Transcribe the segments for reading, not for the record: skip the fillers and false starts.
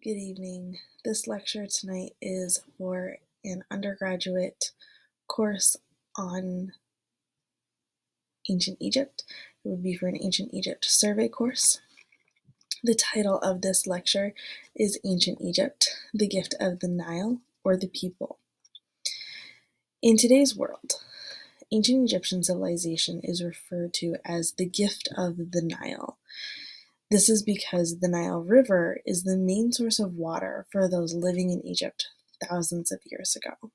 Good evening. This lecture tonight is for an undergraduate course on ancient Egypt. It would be for an ancient Egypt survey course. The title of this lecture is Ancient Egypt, the Gift of the Nile or the People. In today's world, ancient Egyptian civilization is referred to as the gift of the Nile. This is because the Nile River is the main source of water for those living in Egypt thousands of years ago.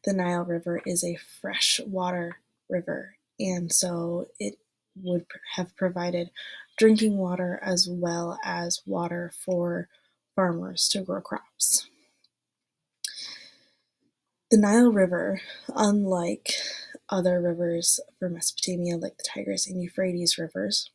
The Nile River is a freshwater river, and so it would have provided drinking water as well as water for farmers to grow crops. The Nile River, unlike other rivers for Mesopotamia like the Tigris and Euphrates rivers,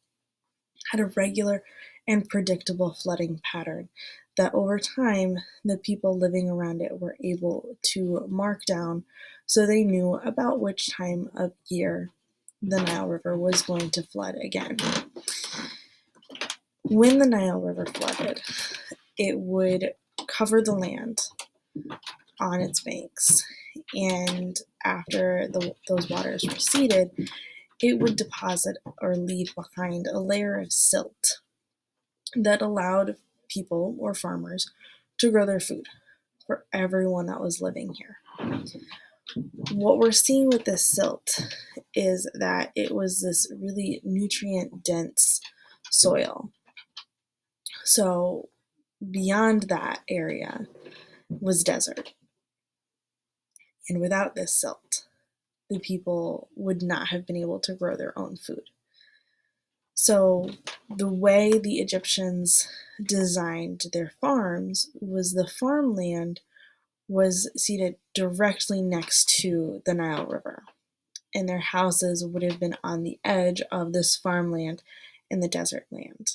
had a regular and predictable flooding pattern that over time the people living around it were able to mark down so they knew about which time of year the Nile River was going to flood again. When the Nile River flooded, it would cover the land on its banks, and after those waters receded, it would deposit or leave behind a layer of silt that allowed people or farmers to grow their food for everyone that was living here. What we're seeing with this silt is that it was this really nutrient dense soil. So beyond that area was desert. And without this silt, the people would not have been able to grow their own food. So the way the Egyptians designed their farms was the farmland was seated directly next to the Nile River, and their houses would have been on the edge of this farmland in the desert land.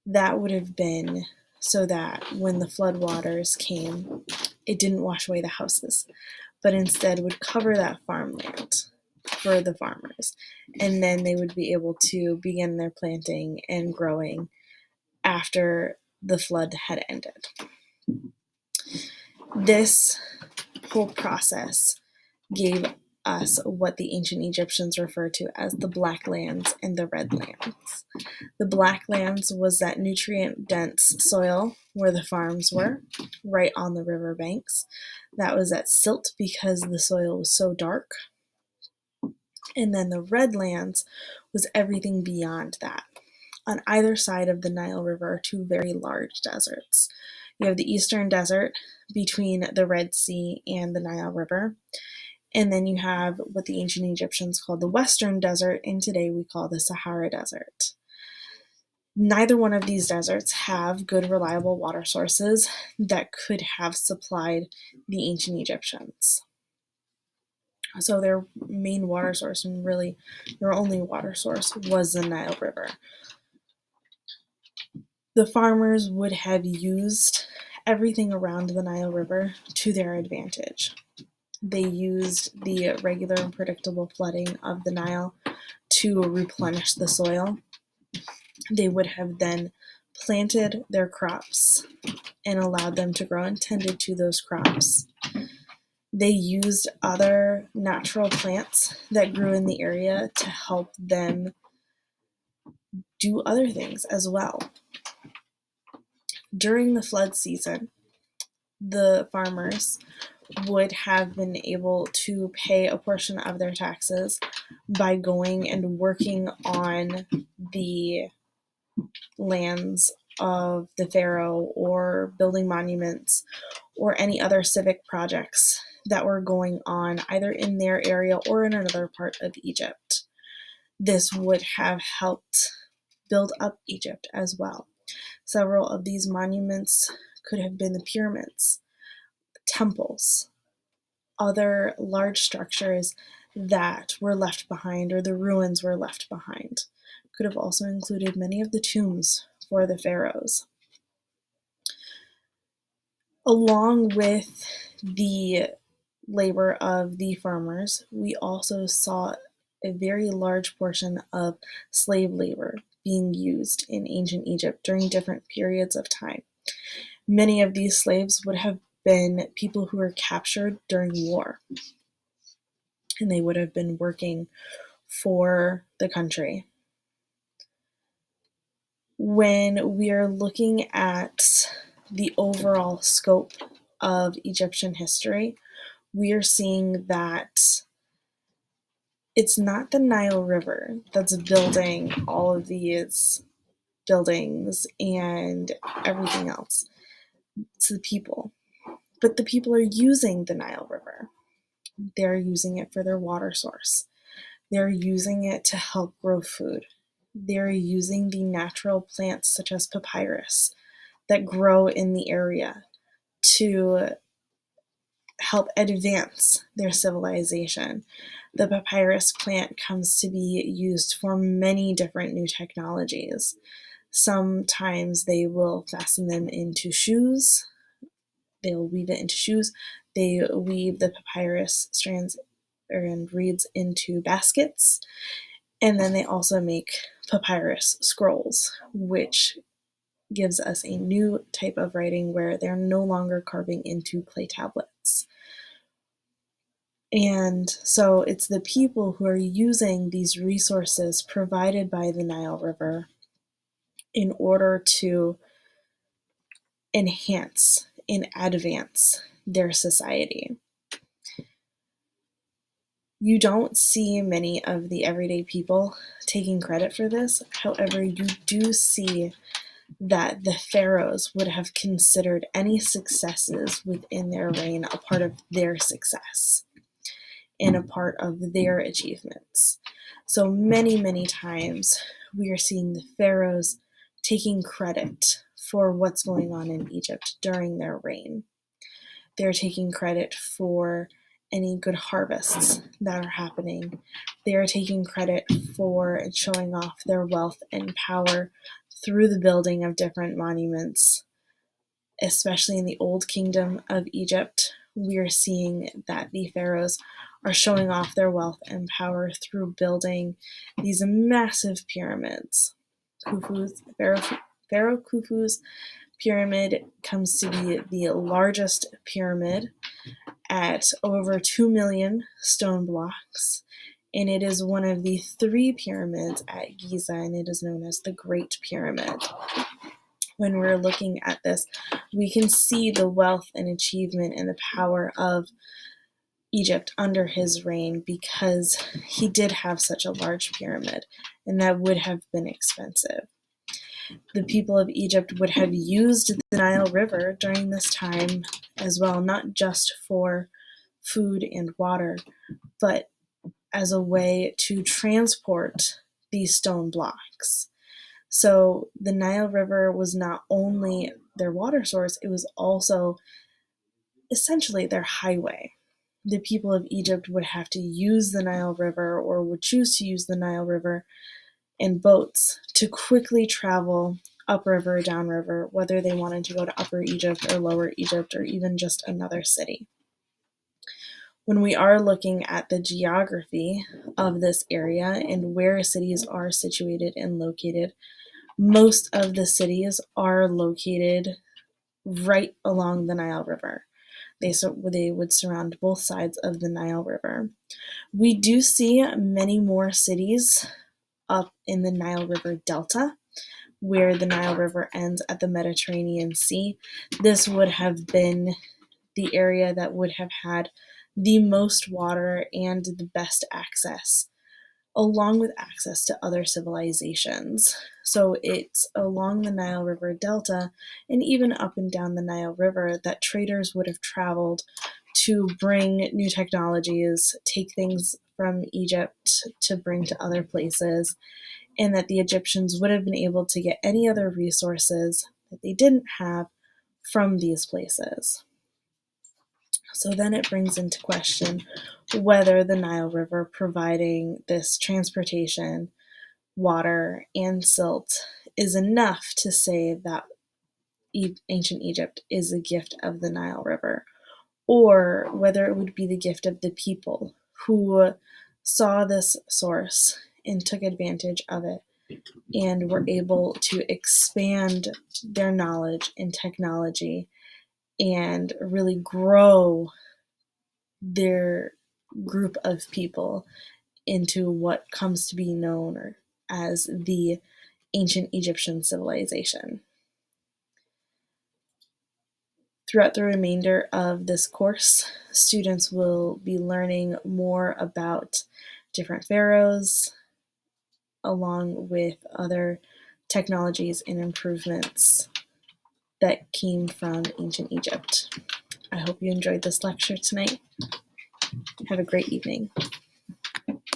That would have been so that when the floodwaters came, it didn't wash away the houses, but instead would cover that farmland for the farmers, and then they would be able to begin their planting and growing after the flood had ended. This whole process gave us what the ancient Egyptians referred to as the black lands and the red lands. The black lands was that nutrient dense soil where the farms were, right on the river banks. That was that silt because the soil was so dark. And then the red lands was everything beyond that. On either side of the Nile River are two very large deserts. You have the Eastern Desert between the Red Sea and the Nile River. And then you have what the ancient Egyptians called the Western Desert, and today we call the Sahara Desert. Neither one of these deserts have good, reliable water sources that could have supplied the ancient Egyptians. So their main water source, and really their only water source, was the Nile River. The farmers would have used everything around the Nile River to their advantage. They used the regular and predictable flooding of the Nile to replenish the soil. They would have then planted their crops and allowed them to grow and tended to those crops. They used other natural plants that grew in the area to help them do other things as well. During the flood season, the farmers would have been able to pay a portion of their taxes by going and working on the lands of the pharaoh or building monuments or any other civic projects that were going on either in their area or in another part of Egypt. This would have helped build up Egypt as well. Several of these monuments could have been the pyramids, temples, other large structures that were left behind, or the ruins were left behind. Could have also included many of the tombs for the pharaohs. Along with the labor of the farmers, we also saw a very large portion of slave labor being used in ancient Egypt during different periods of time. Many of these slaves would have been people who were captured during war, and they would have been working for the country. When we are looking at the overall scope of Egyptian history, we are seeing that it's not the Nile River that's building all of these buildings and everything else. It's the people. But the people are using the Nile River. They're using it for their water source. They're using it to help grow food. They're using the natural plants such as papyrus that grow in the area to help advance their civilization. The papyrus plant comes to be used for many different new technologies. Sometimes they will fasten them into shoes. They'll weave it into shoes. They weave the papyrus strands and reeds into baskets. And then they also make papyrus scrolls, which gives us a new type of writing where they're no longer carving into clay tablets. And so it's the people who are using these resources provided by the Nile River in order to enhance and advance their society. You don't see many of the everyday people taking credit for this. However, you do see that the pharaohs would have considered any successes within their reign a part of their success and a part of their achievements. So many times we are seeing the pharaohs taking credit for what's going on in Egypt during their reign. They're taking credit for any good harvests that are happening. They are taking credit for showing off their wealth and power through the building of different monuments, especially in the Old Kingdom of Egypt. We are seeing that the pharaohs are showing off their wealth and power through building these massive pyramids. Pharaoh Khufu's pyramid comes to be the largest pyramid at over 2 million stone blocks, and it is one of the 3 pyramids at Giza, and it is known as the Great Pyramid. When we're looking at this, we can see the wealth and achievement and the power of Egypt under his reign because he did have such a large pyramid, and that would have been expensive. The people of Egypt would have used the Nile River during this time as well, not just for food and water, but as a way to transport these stone blocks. So the Nile River was not only their water source, it was also essentially their highway. The people of Egypt would have to use the Nile River or would choose to use the Nile River in boats to quickly travel upriver, downriver, whether they wanted to go to Upper Egypt or Lower Egypt or even just another city. When we are looking at the geography of this area and where cities are situated and located, most of the cities are located right along the Nile River. They would surround both sides of the Nile River. We do see many more cities up in the Nile River Delta, where the Nile River ends at the Mediterranean Sea. This would have been the area that would have had the most water and the best access, along with access to other civilizations. So it's along the Nile River Delta and even up and down the Nile River that traders would have traveled to bring new technologies, take things from Egypt to bring to other places, and that the Egyptians would have been able to get any other resources that they didn't have from these places. So then it brings into question whether the Nile River providing this transportation, water, and silt is enough to say that ancient Egypt is a gift of the Nile River, or whether it would be the gift of the people who saw this source and took advantage of it and were able to expand their knowledge in technology and really grow their group of people into what comes to be known as the ancient Egyptian civilization. Throughout the remainder of this course, students will be learning more about different pharaohs, along with other technologies and improvements that came from ancient Egypt. I hope you enjoyed this lecture tonight. Have a great evening.